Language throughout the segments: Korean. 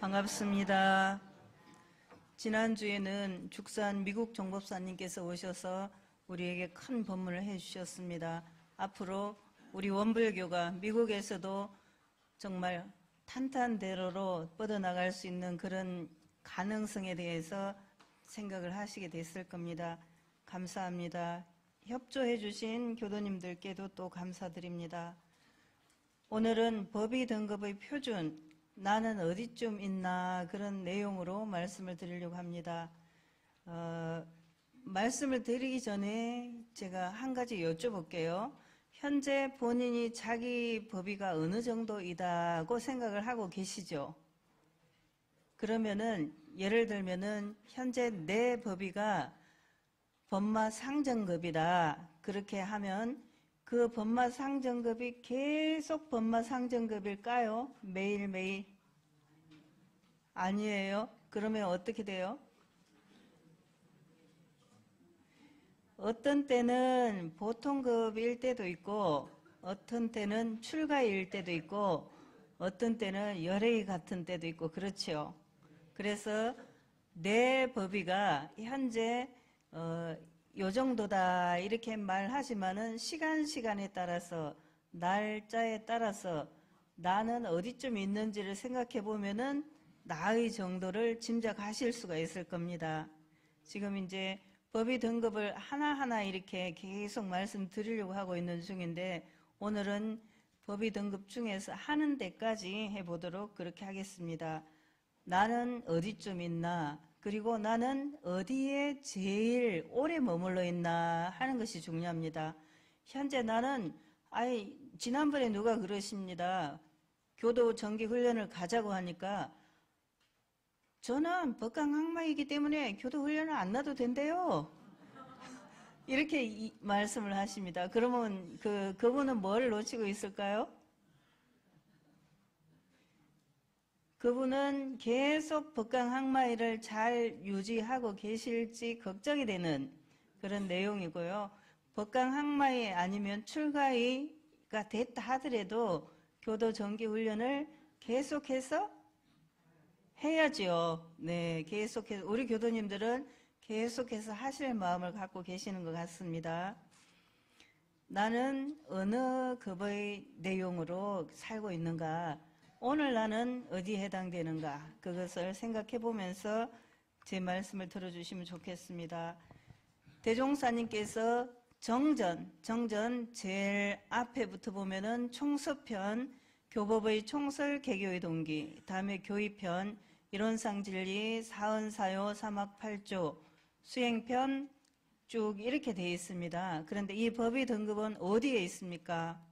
반갑습니다. 지난주에는 죽산 미국 정법사님께서 오셔서 우리에게 큰 법문을 해주셨습니다. 앞으로 우리 원불교가 미국에서도 정말 탄탄대로로 뻗어나갈 수 있는 그런 가능성에 대해서 생각을 하시게 됐을 겁니다. 감사합니다. 협조해 주신 교도님들께도 또 감사드립니다. 오늘은 법의 등급의 표준, 나는 어디쯤 있나, 그런 내용으로 말씀을 드리려고 합니다. 말씀을 드리기 전에 제가 한 가지 여쭤볼게요. 현재 본인이 자기 법위가 어느 정도이다고 생각을 하고 계시죠? 그러면은 예를 들면은 현재 내 법위가 법마 상정급이다, 그렇게 하면 그 법마 상정급이 계속 법마 상정급일까요? 매일매일? 아니에요. 그러면 어떻게 돼요? 어떤 때는 보통급일 때도 있고, 어떤 때는 출가일 때도 있고, 어떤 때는 열애의 같은 때도 있고, 그렇죠. 그래서 내 법위가 현재 요 정도다 이렇게 말하지만은 시간에 따라서, 날짜에 따라서 나는 어디쯤 있는지를 생각해 보면은 나의 정도를 짐작하실 수가 있을 겁니다. 지금 이제 법의 등급을 하나하나 이렇게 계속 말씀드리려고 하고 있는 중인데, 오늘은 법의 등급 중에서 하는 데까지 해보도록 그렇게 하겠습니다. 나는 어디쯤 있나, 그리고 나는 어디에 제일 오래 머물러 있나 하는 것이 중요합니다. 현재 나는, 지난번에 누가 그러십니다. 교도 정기 훈련을 가자고 하니까 저는 법강학마이기 때문에 교도 훈련을 안 놔도 된대요. 이렇게 말씀을 하십니다. 그러면 그분은 뭘 놓치고 있을까요? 그분은 계속 법강학마이를 잘 유지하고 계실지 걱정이 되는 그런 내용이고요. 법강학마이 아니면 출가가 됐다 하더라도 교도 정기훈련을 계속해서 해야지요. 네, 계속해서 우리 교도님들은 계속해서 하실 마음을 갖고 계시는 것 같습니다. 나는 어느 급의 내용으로 살고 있는가, 오늘 나는 어디에 해당되는가, 그것을 생각해 보면서 제 말씀을 들어주시면 좋겠습니다. 대종사님께서 정전 제일 앞에부터 보면은 총서편, 교법의 총설, 개교의 동기, 다음에 교의편, 이론상진리, 사언사요, 사막팔조, 수행편 쭉 이렇게 되어 있습니다. 그런데 이 법의 등급은 어디에 있습니까?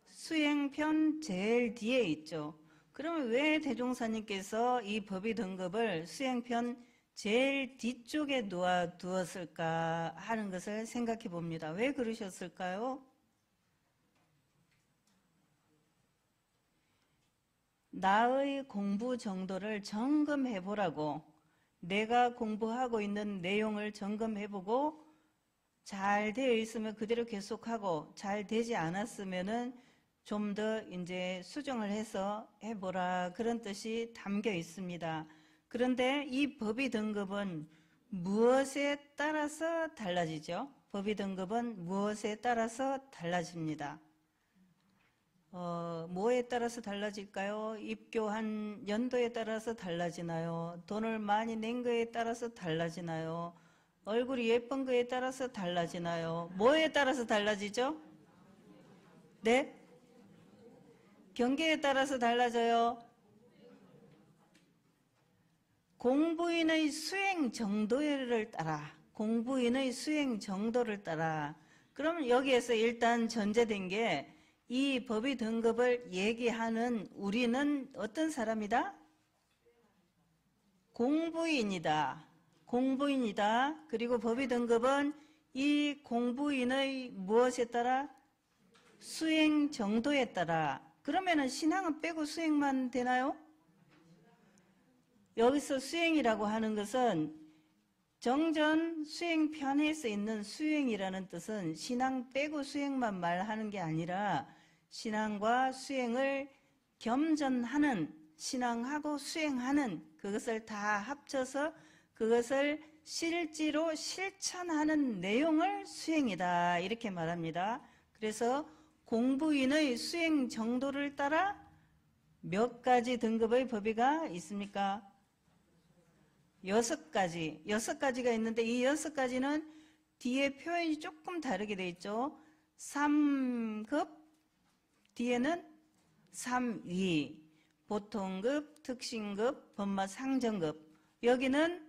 수행편 제일 뒤에 있죠. 그러면 왜 대종사님께서 이 법의 등급을 수행편 제일 뒤쪽에 놓아 두었을까 하는 것을 생각해 봅니다. 왜 그러셨을까요? 나의 공부 정도를 점검해 보라고, 내가 공부하고 있는 내용을 점검해 보고 잘 되어 있으면 그대로 계속하고, 잘 되지 않았으면은 좀 더 이제 수정을 해서 해보라, 그런 뜻이 담겨 있습니다. 그런데 이 법의 등급은 무엇에 따라서 달라지죠? 법의 등급은 무엇에 따라서 달라집니다. 뭐에 따라서 달라질까요? 입교한 연도에 따라서 달라지나요? 돈을 많이 낸 거에 따라서 달라지나요? 얼굴이 예쁜 거에 따라서 달라지나요? 뭐에 따라서 달라지죠? 네? 경계에 따라서 달라져요. 공부인의 수행 정도를 따라, 공부인의 수행 정도를 따라. 그러면 여기에서 일단 전제된 게, 이 법의 등급을 얘기하는 우리는 어떤 사람이다? 공부인이다. 공부인이다. 그리고 법의 등급은 이 공부인의 무엇에 따라? 수행 정도에 따라. 그러면은 신앙은 빼고 수행만 되나요? 여기서 수행이라고 하는 것은 정전 수행편에 써 있는 수행이라는 뜻은 신앙 빼고 수행만 말하는 게 아니라 신앙과 수행을 겸전하는, 신앙하고 수행하는, 그것을 다 합쳐서 그것을 실제로 실천하는 내용을 수행이다, 이렇게 말합니다. 그래서 공부인의 수행 정도를 따라 몇 가지 등급의 법의가 있습니까? 6가지. 6가지가 있는데 이 6가지는 뒤에 표현이 조금 다르게 되어 있죠. 3급, 뒤에는 3위, 보통급, 특신급, 법마 상정급. 여기는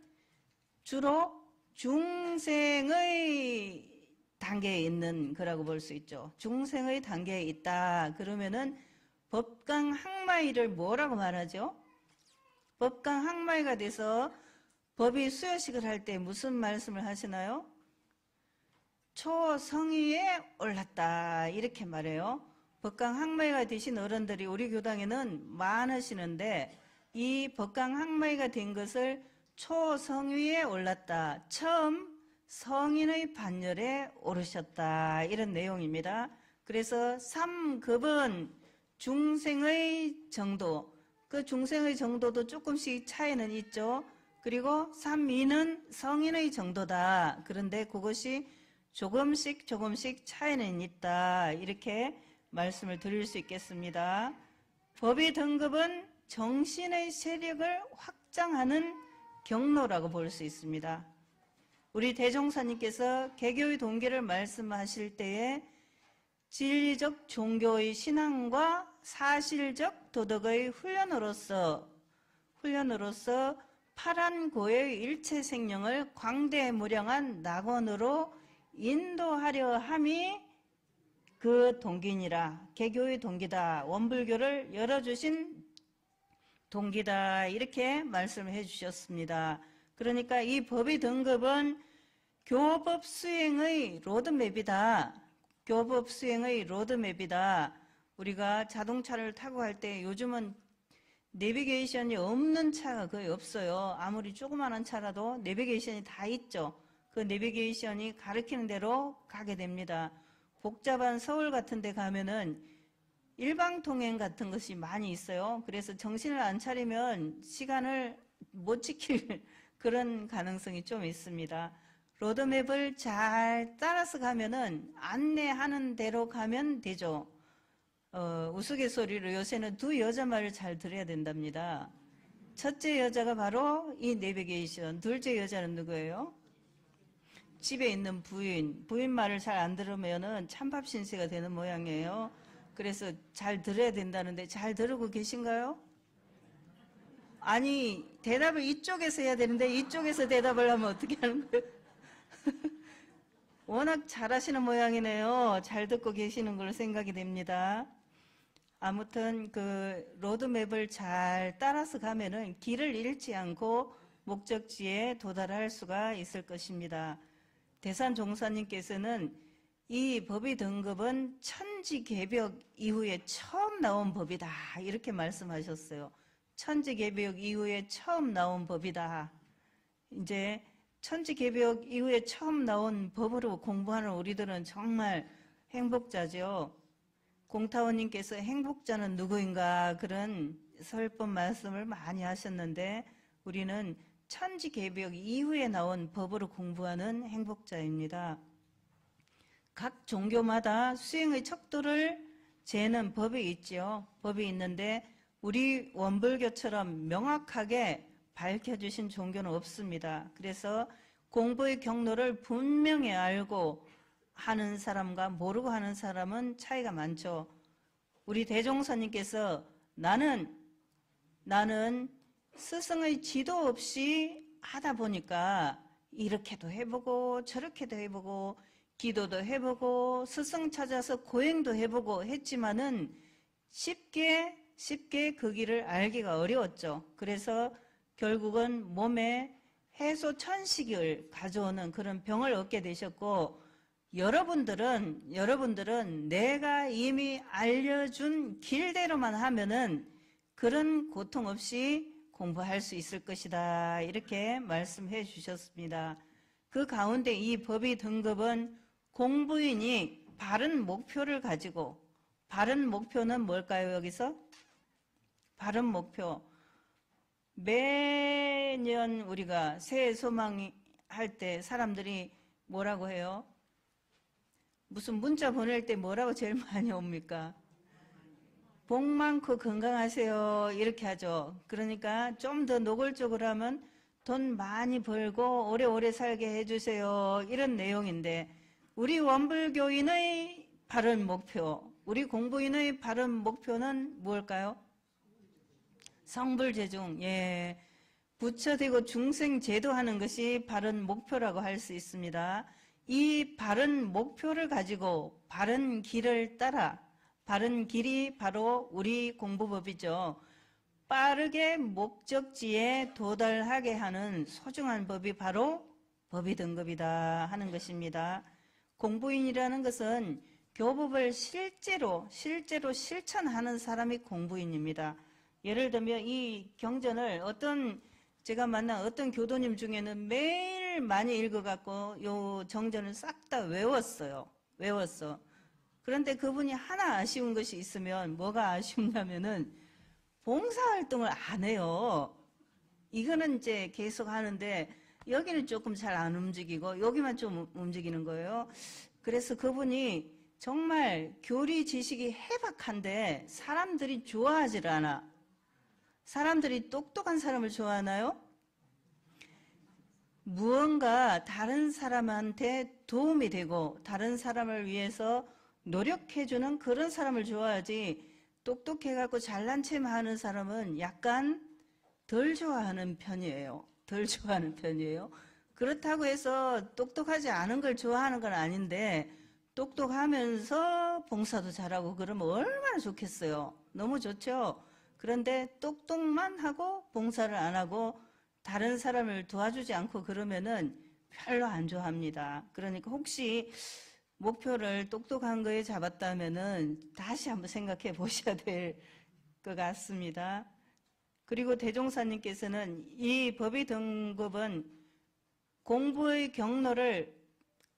주로 중생의 단계에 있는 거라고 볼 수 있죠. 중생의 단계에 있다. 그러면은 법강 항마의를 뭐라고 말하죠? 법강 항마의가 돼서 법의 수여식을 할 때 무슨 말씀을 하시나요? 초성위에 올랐다, 이렇게 말해요. 법강 항마의가 되신 어른들이 우리 교당에는 많으시는데 이 법강 항마의가 된 것을 초성위에 올랐다, 처음 성인의 반열에 오르셨다, 이런 내용입니다. 그래서 3급은 중생의 정도, 그 중생의 정도도 조금씩 차이는 있죠. 그리고 3위는 성인의 정도다. 그런데 그것이 조금씩 차이는 있다, 이렇게 말씀을 드릴 수 있겠습니다. 법의 등급은 정신의 세력을 확장하는 경로라고 볼 수 있습니다. 우리 대종사님께서 개교의 동기를 말씀하실 때에 진리적 종교의 신앙과 사실적 도덕의 훈련으로서 파란고의 일체 생명을 광대무량한 낙원으로 인도하려 함이 그 동기니라. 개교의 동기다. 원불교를 열어주신 동기다. 이렇게 말씀을 해주셨습니다. 그러니까 이 법의 등급은 교법 수행의 로드맵이다. 교법 수행의 로드맵이다. 우리가 자동차를 타고 갈 때 요즘은 내비게이션이 없는 차가 거의 없어요. 아무리 조그마한 차라도 내비게이션이 다 있죠. 그 내비게이션이 가리키는 대로 가게 됩니다. 복잡한 서울 같은 데 가면은 일방통행 같은 것이 많이 있어요. 그래서 정신을 안 차리면 시간을 못 지킬 그런 가능성이 좀 있습니다. 로드맵을 잘 따라서 가면은 안내하는 대로 가면 되죠. 우스갯소리로 요새는 두 여자 말을 잘 들어야 된답니다. 첫째 여자가 바로 이 내비게이션, 둘째 여자는 누구예요? 집에 있는 부인 말을 잘 안 들으면은 찬밥 신세가 되는 모양이에요. 그래서 잘 들어야 된다는데 잘 들으고 계신가요? 아니, 대답을 이쪽에서 해야 되는데 이쪽에서 대답을 하면 어떻게 하는 거예요? 워낙 잘하시는 모양이네요. 잘 듣고 계시는 걸로 생각이 됩니다. 아무튼 그 로드맵을 잘 따라서 가면은 길을 잃지 않고 목적지에 도달할 수가 있을 것입니다. 대산종사님께서는 이 법의 등급은 천지개벽 이후에 처음 나온 법이다, 이렇게 말씀하셨어요. 천지개벽 이후에 처음 나온 법이다. 이제 천지개벽 이후에 처음 나온 법으로 공부하는 우리들은 정말 행복자죠. 공타원님께서 행복자는 누구인가 그런 설법 말씀을 많이 하셨는데 우리는 천지개벽 이후에 나온 법으로 공부하는 행복자입니다. 각 종교마다 수행의 척도를 재는 법이 있죠. 법이 있는데 우리 원불교처럼 명확하게 밝혀주신 종교는 없습니다. 그래서 공부의 경로를 분명히 알고 하는 사람과 모르고 하는 사람은 차이가 많죠. 우리 대종사님께서 나는 스승의 지도 없이 하다 보니까 이렇게도 해보고 저렇게도 해보고 기도도 해보고 스승 찾아서 고행도 해보고 했지만은 쉽게 그 길을 알기가 어려웠죠. 그래서 결국은 몸에 해소천식을 가져오는 그런 병을 얻게 되셨고, 여러분들은 내가 이미 알려준 길대로만 하면은 그런 고통 없이 공부할 수 있을 것이다, 이렇게 말씀해 주셨습니다. 그 가운데 이 법의 등급은 공부인이 바른 목표를 가지고, 바른 목표는 뭘까요? 여기서 바른 목표. 매년 우리가 새해 소망 할 때 사람들이 뭐라고 해요? 무슨 문자 보낼 때 뭐라고 제일 많이 옵니까? 복 많고 건강하세요. 이렇게 하죠. 그러니까 좀 더 노골적으로 하면 돈 많이 벌고 오래오래 살게 해주세요. 이런 내용인데, 우리 원불교인의 바른 목표, 우리 공부인의 바른 목표는 무엇일까요? 성불제중. 예. 부처되고 중생제도 하는 것이 바른 목표라고 할 수 있습니다. 이 바른 목표를 가지고 바른 길을 따라, 바른 길이 바로 우리 공부법이죠. 빠르게 목적지에 도달하게 하는 소중한 법이 바로 법의 등급이다 하는 것입니다. 공부인이라는 것은 교법을 실제로 실천하는 사람이 공부인입니다. 예를 들면 이 경전을 제가 만난 어떤 교도님 중에는 매일 많이 읽어갖고 요 정전을 싹 다 외웠어. 그런데 그분이 하나 아쉬운 것이 있으면, 뭐가 아쉽냐면은 봉사활동을 안 해요. 이거는 이제 계속 하는데 여기는 조금 잘 안 움직이고 여기만 좀 움직이는 거예요. 그래서 그분이 정말 교리 지식이 해박한데 사람들이 좋아하질 않아. 사람들이 똑똑한 사람을 좋아하나요? 무언가 다른 사람한테 도움이 되고 다른 사람을 위해서 노력해주는 그런 사람을 좋아하지, 똑똑해갖고 잘난 체만 하는 사람은 약간 덜 좋아하는 편이에요. 그렇다고 해서 똑똑하지 않은 걸 좋아하는 건 아닌데, 똑똑하면서 봉사도 잘하고 그러면 얼마나 좋겠어요. 너무 좋죠. 그런데 똑똑만 하고 봉사를 안 하고 다른 사람을 도와주지 않고 그러면은 별로 안 좋아합니다. 그러니까 혹시 목표를 똑똑한 거에 잡았다면은 다시 한번 생각해 보셔야 될 것 같습니다. 그리고 대종사님께서는 이 법의 등급은 공부의 경로를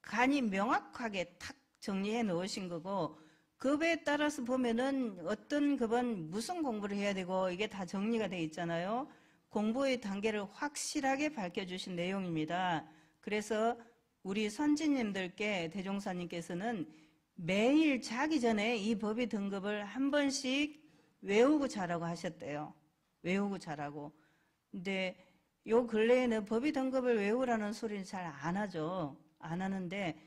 간이 명확하게 탁 정리해 놓으신 거고, 급에 따라서 보면은 어떤 급은 무슨 공부를 해야 되고 이게 다 정리가 돼 있잖아요. 공부의 단계를 확실하게 밝혀주신 내용입니다. 그래서 우리 선지님들께 대종사님께서는 매일 자기 전에 이 법의 등급을 한 번씩 외우고 자라고 하셨대요. 외우고 자라고. 근데 요 근래에는 법의 등급을 외우라는 소리는 잘 안 하죠. 안 하는데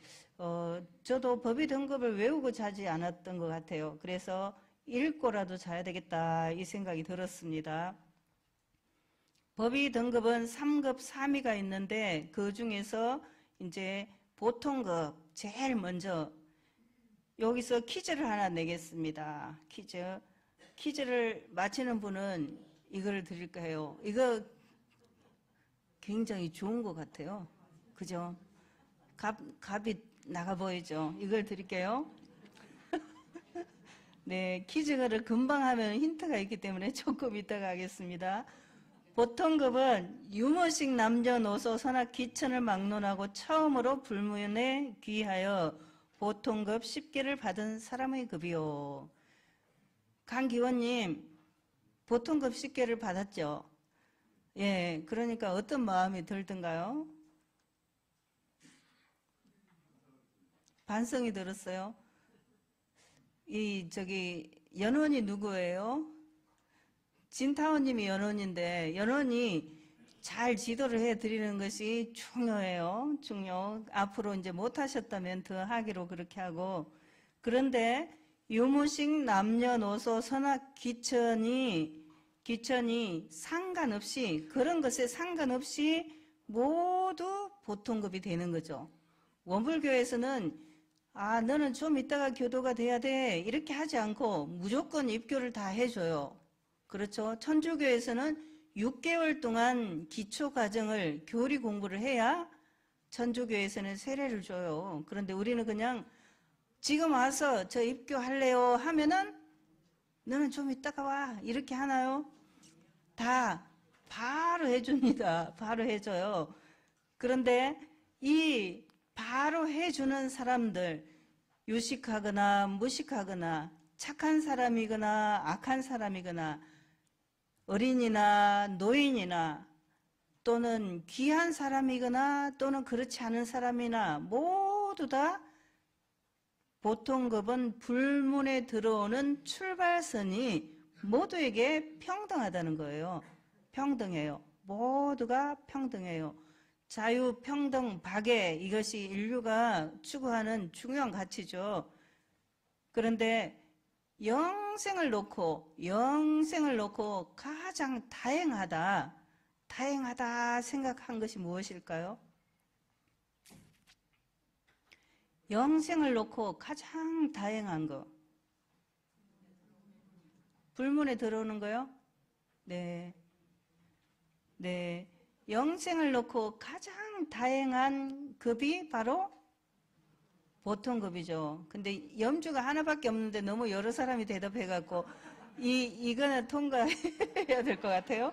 저도 법의 등급을 외우고 자지 않았던 것 같아요. 그래서 읽고라도 자야 되겠다 이 생각이 들었습니다. 법의 등급은 3급 3위가 있는데 그 중에서 이제 보통급 제일 먼저, 여기서 퀴즈를 하나 내겠습니다. 퀴즈를 맞히는 분은 이걸 드릴까 해요. 이거 굉장히 좋은 것 같아요. 그죠? 값이 나가 보이죠? 이걸 드릴게요. 네, 퀴즈를 금방 하면 힌트가 있기 때문에 조금 이따가 하겠습니다. 보통급은 유머식 남녀노소 선악 귀천을 막론하고 처음으로 불문에 귀하여 보통급 10개를 받은 사람의 급이요. 강기원님, 보통급 10개를 받았죠? 예, 그러니까 어떤 마음이 들던가요? 반성이 들었어요? 연원이 누구예요? 진타오님이 연원인데, 연원이 잘 지도를 해드리는 것이 중요해요. 앞으로 이제 못하셨다면 더 하기로 그렇게 하고. 그런데 유무식 남녀노소 선악 귀천이 상관없이, 그런 것에 상관없이 모두 보통급이 되는 거죠. 원불교에서는 너는 좀 이따가 교도가 돼야 돼 이렇게 하지 않고 무조건 입교를 다 해줘요. 그렇죠. 천주교에서는 6개월 동안 기초과정을 교리 공부를 해야 천주교에서는 세례를 줘요. 그런데 우리는 그냥 지금 와서 저 입교할래요 하면은 너는 좀 이따가 와 이렇게 하나요? 다 바로 해줍니다. 바로 해줘요. 그런데 이 바로 해주는 사람들, 유식하거나 무식하거나 착한 사람이거나 악한 사람이거나 어린이나 노인이나 또는 귀한 사람이거나 또는 그렇지 않은 사람이나 모두 다 보통급은 불문에 들어오는 출발선이 모두에게 평등하다는 거예요. 평등해요. 모두가 평등해요. 자유, 평등, 박애, 이것이 인류가 추구하는 중요한 가치죠. 그런데 영생을 놓고 가장 다행하다 생각한 것이 무엇일까요? 영생을 놓고 가장 다행한 거. 불문에 들어오는 거요? 네. 네. 영생을 놓고 가장 다행한 급이 바로 보통급이죠. 근데 염주가 하나밖에 없는데 너무 여러 사람이 대답해갖고 이거는 통과해야 될 것 같아요.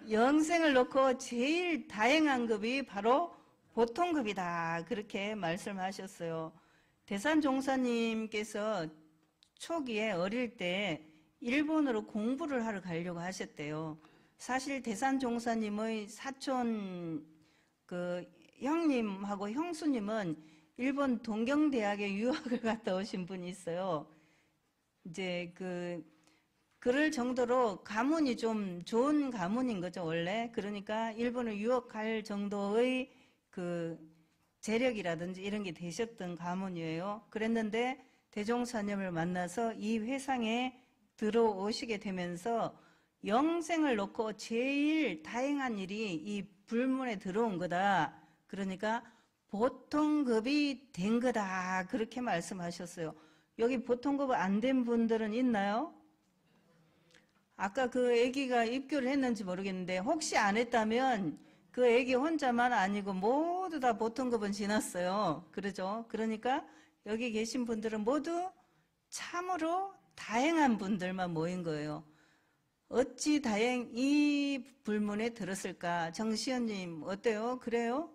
영생을 놓고 제일 다행한 급이 바로 보통급이다. 그렇게 말씀하셨어요. 대산종사님께서 초기에 어릴 때 일본으로 공부를 하러 가려고 하셨대요. 사실 대산종사님의 사촌 형님하고 형수님은 일본 동경대학에 유학을 갔다 오신 분이 있어요. 이제 그럴 정도로 가문이 좀 좋은 가문인 거죠, 원래. 그러니까 일본을 유학할 정도의 재력이라든지 이런 게 되셨던 가문이에요. 그랬는데 대종사님을 만나서 이 회상에 들어오시게 되면서 영생을 놓고 제일 다행한 일이 이 불문에 들어온 거다. 그러니까 보통급이 된 거다. 그렇게 말씀하셨어요. 여기 보통급 안 된 분들은 있나요? 아까 그 아기가 입교를 했는지 모르겠는데 혹시 안 했다면 그 아기 혼자만 아니고 모두 다 보통급은 지났어요. 그러죠? 그러니까 여기 계신 분들은 모두 참으로 다행한 분들만 모인 거예요. 어찌 이 불문에 들었을까? 정시현님 어때요? 그래요?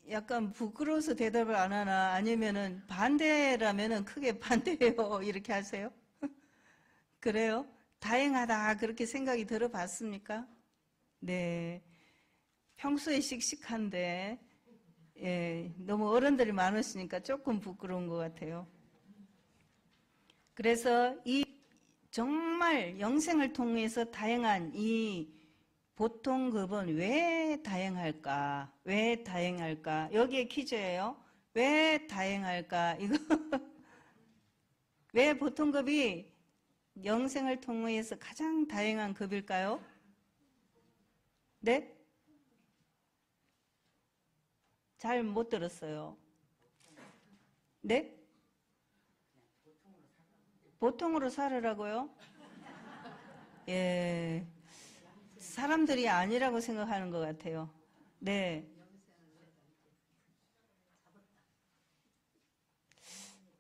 약간 부끄러워서 대답을 안 하나? 아니면은 반대라면은 크게 반대해요. 이렇게 하세요? 그래요? 다행하다 그렇게 생각이 들어봤습니까? 네. 평소에 씩씩한데 예, 너무 어른들이 많으시니까 조금 부끄러운 것 같아요. 그래서 이 정말 영생을 통해서 다양한 이 보통급은 왜 다양할까? 왜 다양할까? 여기에 퀴즈예요. 왜 다양할까? 이거 왜 보통급이 영생을 통해서 가장 다양한 급일까요? 네? 잘 못 들었어요. 네? 보통으로 살으라고요? 예. 사람들이 아니라고 생각하는 것 같아요. 네.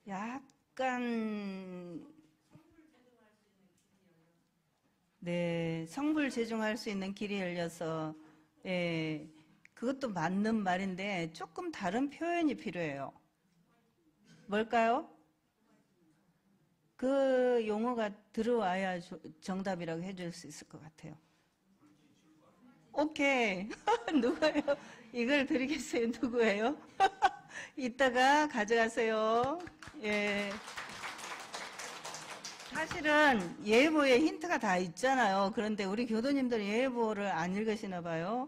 약간, 네. 성불 제중할 수 있는 길이 열려서, 예. 그것도 맞는 말인데 조금 다른 표현이 필요해요. 뭘까요? 그 용어가 들어와야 정답이라고 해줄 수 있을 것 같아요. 오케이. 누구예요? 이걸 드리겠어요. 누구예요? 이따가 가져가세요. 예. 사실은 예보에 힌트가 다 있잖아요. 그런데 우리 교도님들 예보를 안 읽으시나 봐요.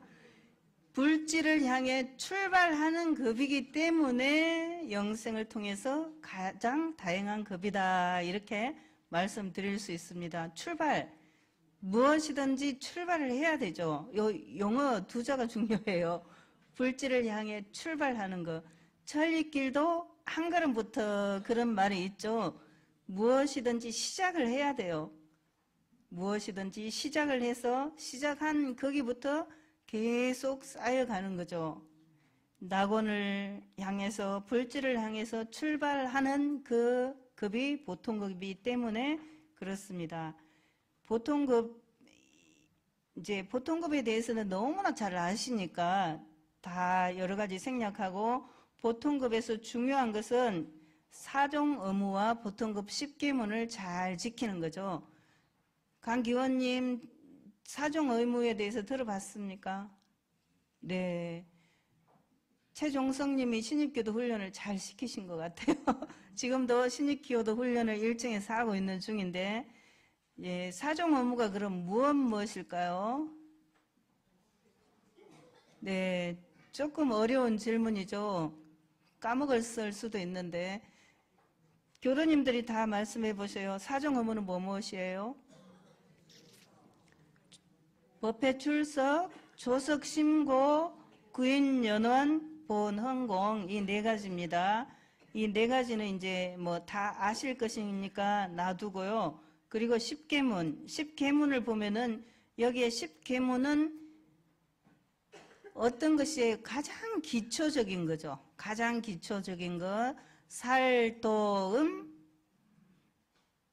불지를 향해 출발하는 급이기 때문에 영생을 통해서 가장 다양한 급이다. 이렇게 말씀드릴 수 있습니다. 출발. 무엇이든지 출발을 해야 되죠. 용어 두자가 중요해요. 불지를 향해 출발하는 것. 천리길도 한 걸음부터 그런 말이 있죠. 무엇이든지 시작을 해야 돼요. 무엇이든지 시작을 해서 시작한 거기부터 계속 쌓여가는 거죠. 낙원을 향해서 불지를 향해서 출발하는 그 급이 보통급이기 때문에 그렇습니다. 이제 보통급에 대해서는 너무나 잘 아시니까 다 여러 가지 생략하고 보통급에서 중요한 것은 사종 의무와 보통급 10계문을 잘 지키는 거죠. 강기원님, 사종 의무에 대해서 들어봤습니까? 네. 최종성님이 신입교도 훈련을 잘 시키신 것 같아요. 지금도 신입교도 훈련을 일정에서 하고 있는 중인데, 예, 사종 의무가 그럼 무엇일까요? 네, 조금 어려운 질문이죠. 까먹을 수도 있는데, 교도님들이 다 말씀해 보세요. 사종 의무는 무엇이에요? 법회 출석, 조석 심고, 구인 연원, 본 헌공 이 네 가지입니다. 이 네 가지는 이제 뭐 다 아실 것이니까 놔두고요. 그리고 십계문을 보면은 여기에 십계문은 어떤 것이 가장 기초적인 거죠. 가장 기초적인 것, 살도음,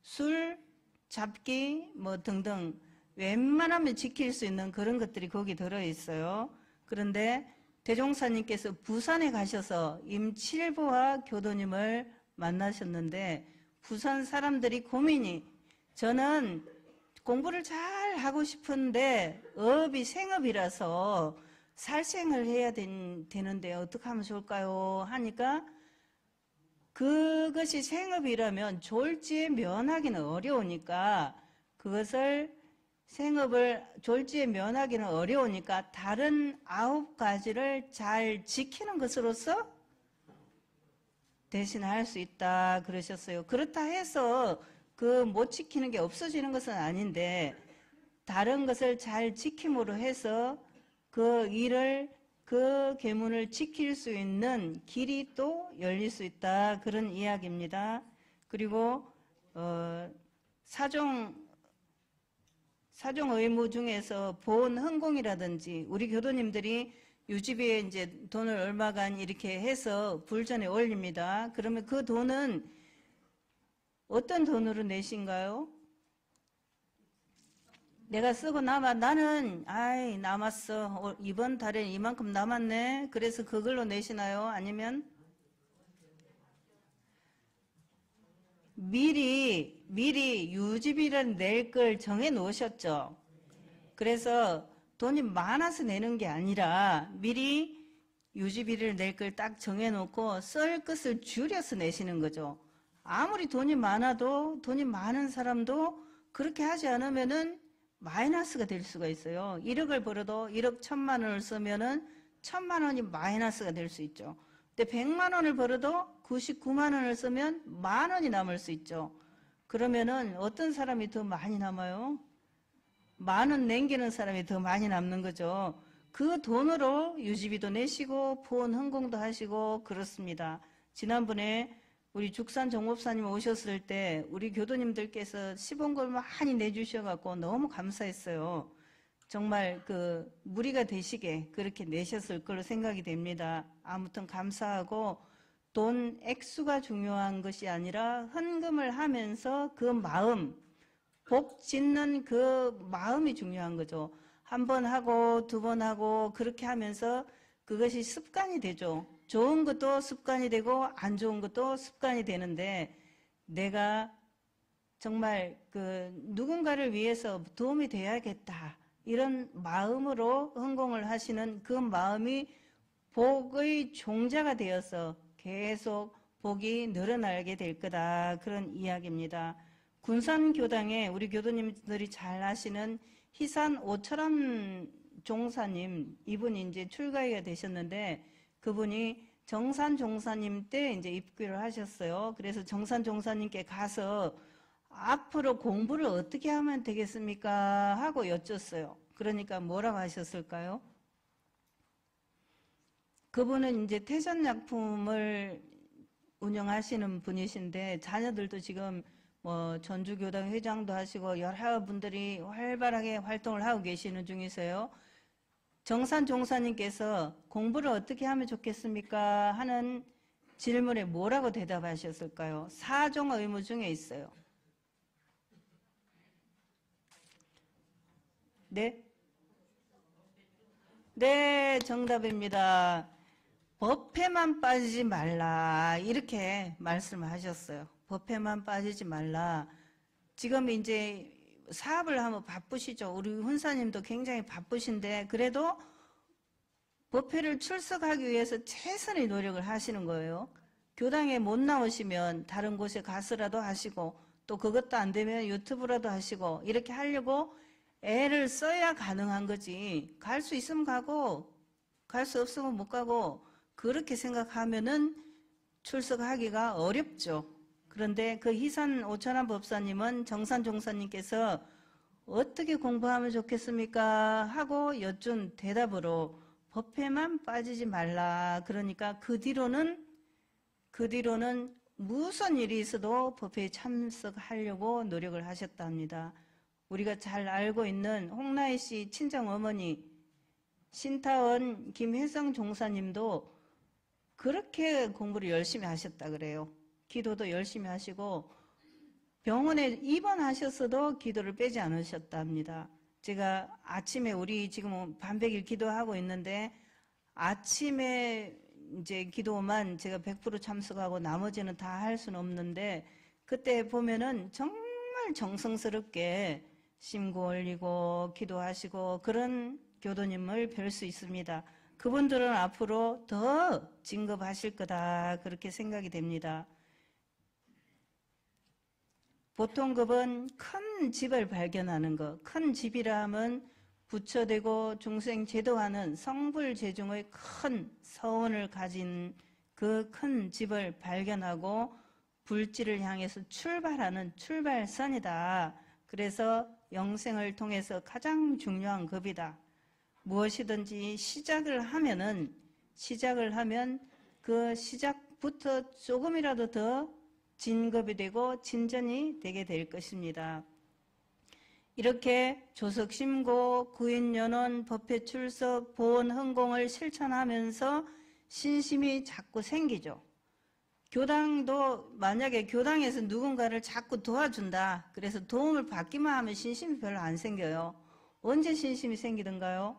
술, 잡기 뭐 등등 웬만하면 지킬 수 있는 그런 것들이 거기 들어있어요. 그런데 대종사님께서 부산에 가셔서 임칠보와 교도님을 만나셨는데 부산 사람들이 고민이 저는 공부를 잘 하고 싶은데 업이 생업이라서 살생을 해야 되는데 어떻게 하면 좋을까요? 하니까 그것이 생업이라면 졸지에 면하기는 어려우니까 그것을 졸지에 면하기는 어려우니까 다른 9가지를 잘 지키는 것으로서 대신할 수 있다 그러셨어요. 그렇다 해서 그 못 지키는 게 없어지는 것은 아닌데 다른 것을 잘 지킴으로 해서 그 계문을 지킬 수 있는 길이 또 열릴 수 있다 그런 이야기입니다. 그리고 사종 의무 중에서 본 헌공이라든지 우리 교도님들이 유지비에 이제 돈을 얼마간 이렇게 해서 불전에 올립니다. 그러면 그 돈은 어떤 돈으로 내신가요? 내가 쓰고 나는 남았어. 이번 달에 이만큼 남았네. 그래서 그걸로 내시나요? 아니면 미리 유지비를 낼 걸 정해 놓으셨죠. 그래서 돈이 많아서 내는 게 아니라 미리 유지비를 낼 걸 딱 정해 놓고 쓸 것을 줄여서 내시는 거죠. 아무리 돈이 많아도 돈이 많은 사람도 그렇게 하지 않으면은 마이너스가 될 수가 있어요. 1억을 벌어도 1억 1천만 원을 쓰면은 1천만 원이 마이너스가 될 수 있죠. 근데 100만 원을 벌어도 99만 원을 쓰면 1만 원이 남을 수 있죠. 그러면은 어떤 사람이 더 많이 남아요? 1만 원 남기는 사람이 더 많이 남는 거죠. 그 돈으로 유지비도 내시고 보험 헌공도 하시고 그렇습니다. 지난번에 우리 죽산 정법사님 오셨을 때 우리 교도님들께서 시범걸 많이 내주셔갖고 너무 감사했어요. 정말 그 무리가 되시게 그렇게 내셨을 걸로 생각이 됩니다. 아무튼 감사하고 돈 액수가 중요한 것이 아니라 헌금을 하면서 그 마음, 복 짓는 그 마음이 중요한 거죠. 한 번 하고 두 번 하고 그렇게 하면서 그것이 습관이 되죠. 좋은 것도 습관이 되고 안 좋은 것도 습관이 되는데 내가 정말 그 누군가를 위해서 도움이 되어야겠다 이런 마음으로 헌공을 하시는 그 마음이 복의 종자가 되어서 계속 복이 늘어나게 될 거다 그런 이야기입니다. 군산교당에 우리 교도님들이 잘 아시는 희산 오철암 종사님 이분이 이제 출가해가 되셨는데 그분이 정산 종사님 때 이제 입교를 하셨어요. 그래서 정산 종사님께 가서 앞으로 공부를 어떻게 하면 되겠습니까? 하고 여쭸어요. 그러니까 뭐라고 하셨을까요? 그분은 이제 태전약품을 운영하시는 분이신데 자녀들도 지금 뭐 전주교당 회장도 하시고 여러 분들이 활발하게 활동을 하고 계시는 중이세요. 정산 종사님께서 공부를 어떻게 하면 좋겠습니까? 하는 질문에 뭐라고 대답하셨을까요? 4종 의무 중에 있어요. 네? 네, 정답입니다. 법회만 빠지지 말라 이렇게 말씀을 하셨어요. 법회만 빠지지 말라. 지금 이제 사업을 하면 바쁘시죠. 우리 훈사님도 굉장히 바쁘신데 그래도 법회를 출석하기 위해서 최선의 노력을 하시는 거예요. 교당에 못 나오시면 다른 곳에 가서라도 하시고 또 그것도 안 되면 유튜브라도 하시고 이렇게 하려고 애를 써야 가능한 거지. 갈 수 있으면 가고 갈 수 없으면 못 가고 그렇게 생각하면은 출석하기가 어렵죠. 그런데 그 희산 오천한 법사님은 정산 종사님께서 어떻게 공부하면 좋겠습니까? 하고 여쭌 대답으로 법회만 빠지지 말라. 그러니까 그 뒤로는 무슨 일이 있어도 법회에 참석하려고 노력을 하셨다 합니다. 우리가 잘 알고 있는 홍나희 씨 친정 어머니 신타원 김혜성 종사님도 그렇게 공부를 열심히 하셨다 그래요. 기도도 열심히 하시고 병원에 입원하셨어도 기도를 빼지 않으셨다 합니다. 제가 아침에 우리 지금 반백일 기도하고 있는데 아침에 이제 기도만 제가 100% 참석하고 나머지는 다 할 수는 없는데 그때 보면은 정말 정성스럽게 심고 올리고 기도하시고 그런 교도님을 뵐 수 있습니다. 그분들은 앞으로 더 진급하실 거다 그렇게 생각이 됩니다. 보통급은 큰 집을 발견하는 것, 큰 집이라 하면 부처되고 중생 제도하는 성불제중의 큰 서원을 가진 그 큰 집을 발견하고 불지를 향해서 출발하는 출발선이다. 그래서 영생을 통해서 가장 중요한 급이다. 무엇이든지 시작을 하면 그 시작부터 조금이라도 더 진급이 되고 진전이 되게 될 것입니다. 이렇게 조석심고, 구인연원, 법회 출석, 보온 헌공을 실천하면서 신심이 자꾸 생기죠. 교당도 만약에 교당에서 누군가를 자꾸 도와준다. 그래서 도움을 받기만 하면 신심이 별로 안 생겨요. 언제 신심이 생기던가요?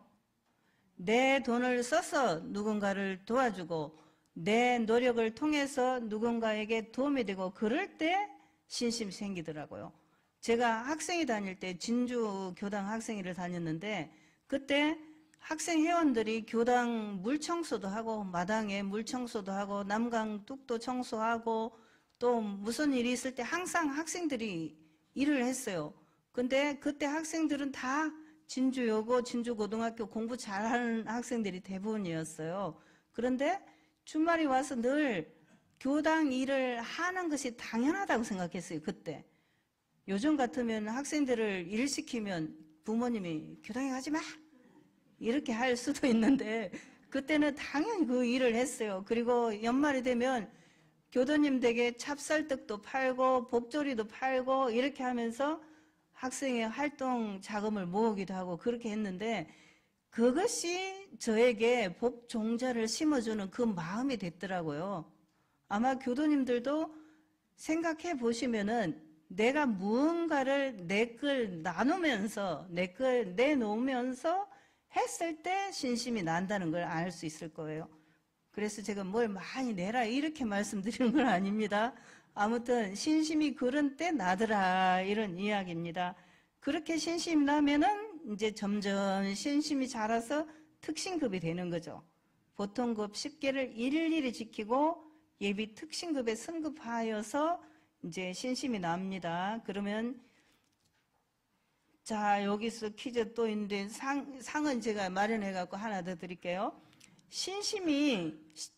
내 돈을 써서 누군가를 도와주고 내 노력을 통해서 누군가에게 도움이 되고 그럴 때 신심이 생기더라고요. 제가 학생회 다닐 때 진주 교당 학생회를 다녔는데 그때 학생 회원들이 교당 물청소도 하고 마당에 물청소도 하고 남강 뚝도 청소하고 또 무슨 일이 있을 때 항상 학생들이 일을 했어요. 근데 그때 학생들은 다 진주여고 진주고등학교 공부 잘하는 학생들이 대부분이었어요. 그런데 주말에 와서 늘 교당 일을 하는 것이 당연하다고 생각했어요. 그때. 요즘 같으면 학생들을 일시키면 부모님이 교당에 가지 마! 이렇게 할 수도 있는데 그때는 당연히 그 일을 했어요. 그리고 연말이 되면 교도님 댁에 찹쌀떡도 팔고 복조리도 팔고 이렇게 하면서 학생의 활동 자금을 모으기도 하고 그렇게 했는데 그것이 저에게 복종자를 심어주는 그 마음이 됐더라고요. 아마 교도님들도 생각해 보시면은 내가 무언가를 내 걸 나누면서 내 걸 내놓으면서 했을 때 신심이 난다는 걸 알 수 있을 거예요. 그래서 제가 뭘 많이 내라 이렇게 말씀드리는 건 아닙니다. 아무튼 신심이 그런 때 나더라 이런 이야기입니다. 그렇게 신심이 나면은 이제 점점 신심이 자라서 특신급이 되는 거죠. 보통급 10개를 일일이 지키고 예비 특신급에 승급하여서 이제 신심이 납니다. 그러면 자 여기서 퀴즈 또 있는데 상은 제가 마련해 갖고 하나 더 드릴게요. 신심이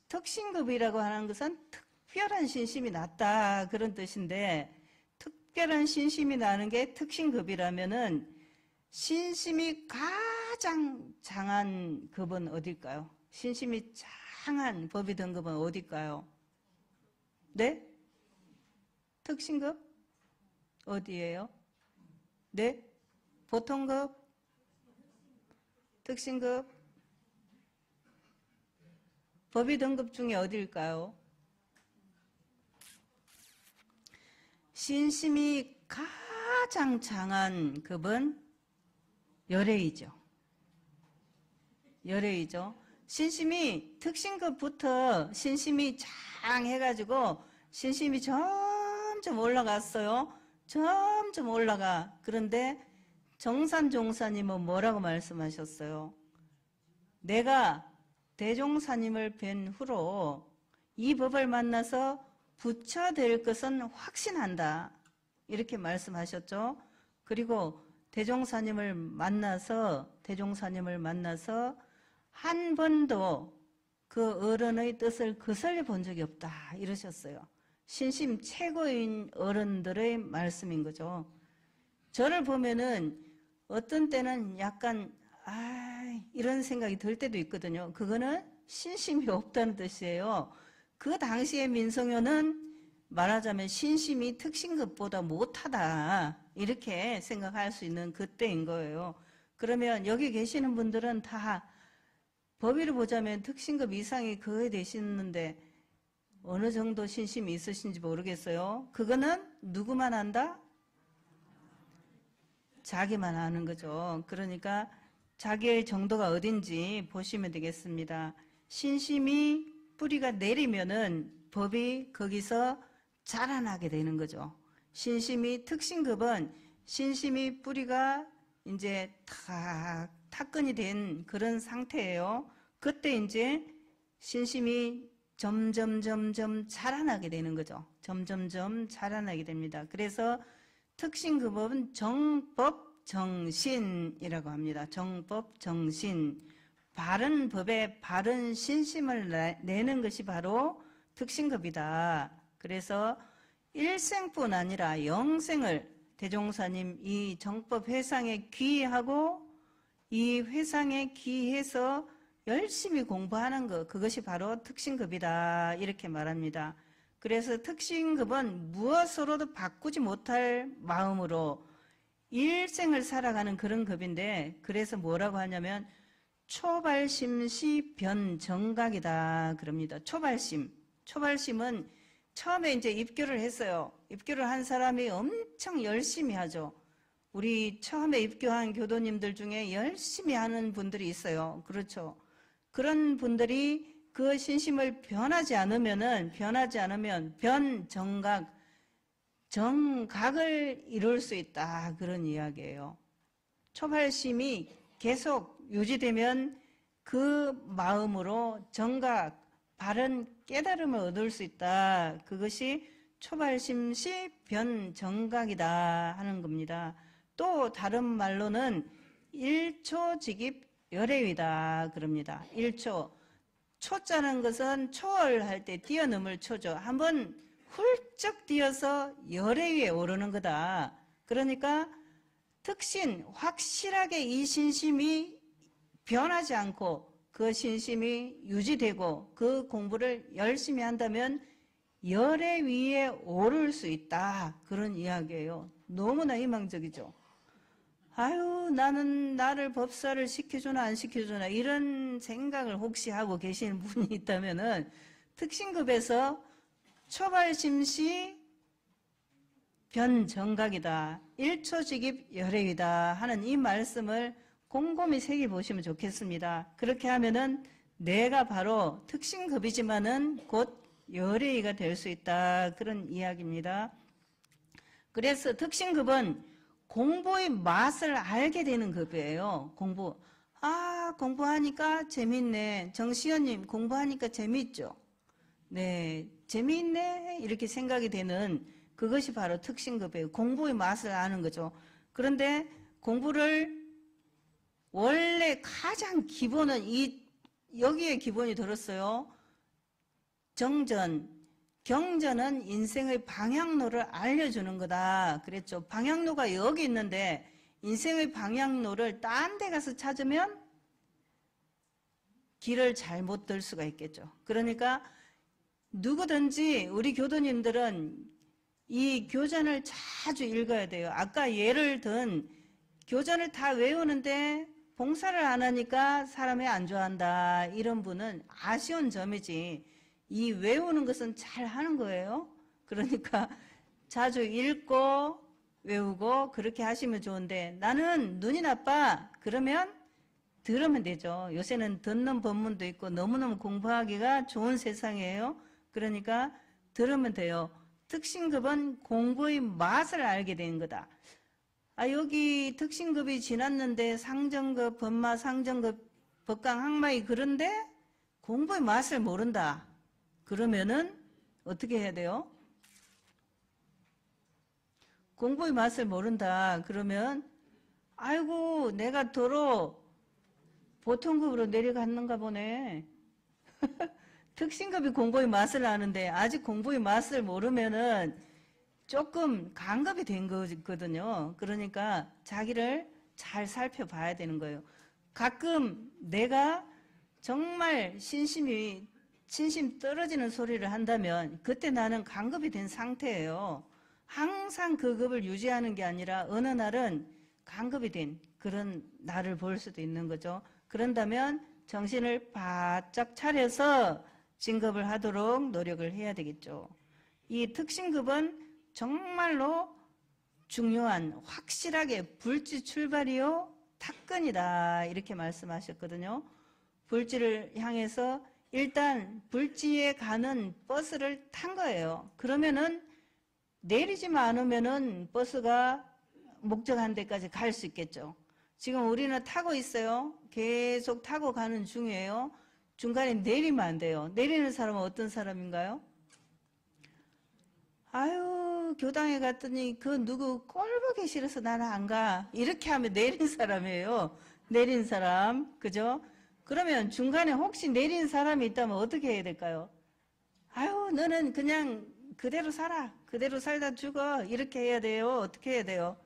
특신급이라고 하는 것은 특별한 신심이 났다 그런 뜻인데 특별한 신심이 나는 게 특신급이라면은 신심이 가장 장한 급은 어딜까요? 신심이 장한 법이 된 급은 어딜까요? 네? 특신급? 어디예요? 네? 보통급? 특신급? 법의 등급 중에 어디일까요? 신심이 가장 장한 급은 열애이죠. 열애이죠. 신심이 특신급부터 신심이 장 해가지고 신심이 점점 올라갔어요. 점점 올라가. 그런데 정산 종사님은 뭐라고 말씀하셨어요? 내가 대종사님을 뵌 후로 이 법을 만나서 부처될 것은 확신한다. 이렇게 말씀하셨죠. 그리고 대종사님을 만나서 한 번도 그 어른의 뜻을 거슬려 본 적이 없다. 이러셨어요. 신심 최고인 어른들의 말씀인 거죠. 저를 보면은 어떤 때는 약간 이런 생각이 들 때도 있거든요. 그거는 신심이 없다는 뜻이에요. 그 당시에 민성효는 말하자면 신심이 특신급보다 못하다 이렇게 생각할 수 있는 그때인 거예요. 그러면 여기 계시는 분들은 다 법위로 보자면 특신급 이상이 거의 되시는데 어느 정도 신심이 있으신지 모르겠어요. 그거는 누구만 안다? 자기만 아는 거죠. 그러니까 자기의 정도가 어딘지 보시면 되겠습니다. 신심이 뿌리가 내리면은 법이 거기서 자라나게 되는 거죠. 신심이 특신급은 신심이 뿌리가 이제 탁근이 된 그런 상태예요. 그때 이제 신심이 점점 자라나게 되는 거죠. 점점 자라나게 됩니다. 그래서 특신급은 정법정신이라고 합니다. 정법정신. 바른 법에 바른 신심을 내는 것이 바로 특신급이다. 그래서 일생뿐 아니라 영생을 대종사님 이 정법회상에 귀의하고 이 회상에 귀의해서 열심히 공부하는 것, 그것이 바로 특신급이다. 이렇게 말합니다. 그래서 특신급은 무엇으로도 바꾸지 못할 마음으로 일생을 살아가는 그런 급인데, 그래서 뭐라고 하냐면 초발심시 변정각이다 그럽니다. 초발심은 처음에 이제 입교를 했어요. 입교를 한 사람이 엄청 열심히 하죠. 우리 처음에 입교한 교도님들 중에 열심히 하는 분들이 있어요. 그렇죠. 그런 분들이 그 신심을 변하지 않으면 변정각, 정각을 이룰 수 있다. 그런 이야기예요. 초발심이 계속 유지되면 그 마음으로 정각, 바른 깨달음을 얻을 수 있다. 그것이 초발심시 변정각이다 하는 겁니다. 또 다른 말로는 일초직입 열애위다 그럽니다. 1초. 초자는 것은 초월할 때 뛰어넘을 초죠. 한번 훌쩍 뛰어서 열애 위에 오르는 거다. 그러니까 특신, 확실하게 이 신심이 변하지 않고 그 신심이 유지되고 그 공부를 열심히 한다면 열애 위에 오를 수 있다. 그런 이야기예요. 너무나 희망적이죠. 아유, 나는 나를 법사를 시켜주나 안 시켜주나 이런 생각을 혹시 하고 계시는 분이 있다면은 특신급에서 초발심시 변정각이다. 1초직입 열애이다 하는 이 말씀을 곰곰이 새겨보시면 좋겠습니다. 그렇게 하면은 내가 바로 특신급이지만은 곧 열애이가 될 수 있다. 그런 이야기입니다. 그래서 특신급은 공부의 맛을 알게 되는 급이에요. 공부하니까 재밌네. 정시현님 공부하니까 재밌죠? 네, 재미있네 이렇게 생각이 되는 그것이 바로 특신급이에요. 공부의 맛을 아는 거죠. 그런데 공부를 원래 가장 기본은 여기에 기본이 들었어요. 정전, 경전은 인생의 방향로를 알려주는 거다 그랬죠. 방향로가 여기 있는데 인생의 방향로를 딴 데 가서 찾으면 길을 잘못 들 수가 있겠죠. 그러니까 누구든지 우리 교도님들은 이 교전을 자주 읽어야 돼요. 아까 예를 든 교전을 다 외우는데 봉사를 안 하니까 사람이 안 좋아한다. 이런 분은 아쉬운 점이지. 이 외우는 것은 잘 하는 거예요. 그러니까 자주 읽고 외우고 그렇게 하시면 좋은데 나는 눈이 나빠. 그러면 들으면 되죠. 요새는 듣는 법문도 있고 너무너무 공부하기가 좋은 세상이에요. 그러니까 들으면 돼요. 특신급은 공부의 맛을 알게 된 거다. 여기 특신급이 지났는데 상정급, 법마, 상정급, 법강, 학마이 그런데 공부의 맛을 모른다. 그러면은 어떻게 해야 돼요? 공부의 맛을 모른다. 그러면 아이고 내가 더러 보통급으로 내려갔는가 보네. 특신급이 공부의 맛을 아는데 아직 공부의 맛을 모르면은 조금 간급이 된 거거든요. 그러니까 자기를 잘 살펴봐야 되는 거예요. 가끔 내가 정말 신심 떨어지는 소리를 한다면 그때 나는 간급이 된 상태예요. 항상 그 급을 유지하는 게 아니라 어느 날은 간급이 된 그런 날을 볼 수도 있는 거죠. 그런다면 정신을 바짝 차려서 진급을 하도록 노력을 해야 되겠죠. 이 특신급은 정말로 중요한 확실하게 불지 출발이요 탁근이다 이렇게 말씀하셨거든요. 불지를 향해서 일단 불지에 가는 버스를 탄 거예요. 그러면은 내리지만 않으면은 버스가 목적한 데까지 갈 수 있겠죠. 지금 우리는 타고 있어요. 계속 타고 가는 중이에요. 중간에 내리면 안 돼요. 내리는 사람은 어떤 사람인가요? 아유 교당에 갔더니 그 누구 꼴보기 싫어서 나는 안 가. 이렇게 하면 내린 사람이에요. 내린 사람. 그죠? 그러면 중간에 혹시 내린 사람이 있다면 어떻게 해야 될까요? 아유 너는 그냥 그대로 살아. 그대로 살다 죽어. 이렇게 해야 돼요. 어떻게 해야 돼요?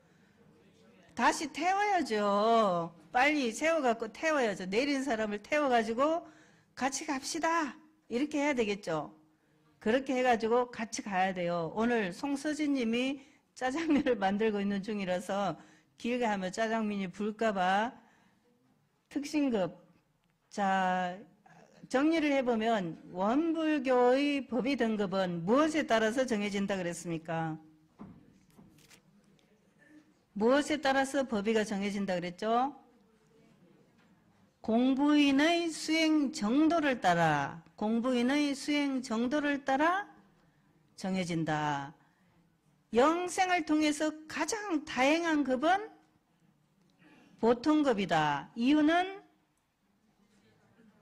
다시 태워야죠. 빨리 세워갖고 태워야죠. 내린 사람을 태워가지고 같이 갑시다. 이렇게 해야 되겠죠. 그렇게 해가지고 같이 가야 돼요. 오늘 송서진 님이 짜장면을 만들고 있는 중이라서 길게 하면 짜장면이 불까봐 특신급. 자, 정리를 해보면 원불교의 법의 등급은 무엇에 따라서 정해진다 그랬습니까? 무엇에 따라서 법의가 정해진다 그랬죠? 공부인의 수행 정도를 따라 공부인의 수행 정도를 따라 정해진다. 영생을 통해서 가장 다행한 급은 보통급이다. 이유는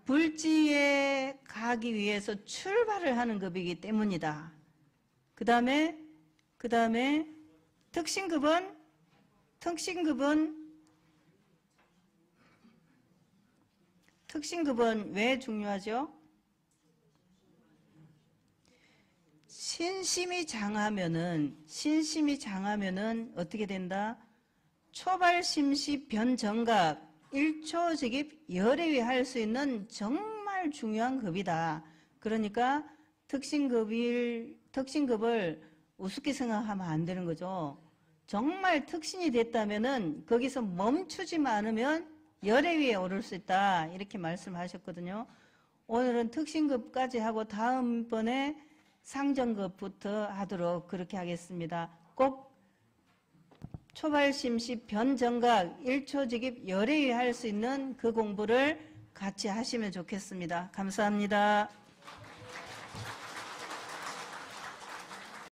불지에 가기 위해서 출발을 하는 급이기 때문이다. 그 다음에 특신급은 왜 중요하죠? 신심이 장하면은 어떻게 된다? 초발심시 변정각 1초직입 열애위할 수 있는 정말 중요한 급이다. 그러니까 특신급을 우습게 생각하면 안 되는 거죠. 정말 특신이 됐다면은 거기서 멈추지만 않으면 열애위에 오를 수 있다. 이렇게 말씀하셨거든요. 오늘은 특신급까지 하고 다음번에 상정급부터 하도록 그렇게 하겠습니다. 꼭 초발심시 변정각 1초직입 열애위 할 수 있는 그 공부를 같이 하시면 좋겠습니다. 감사합니다.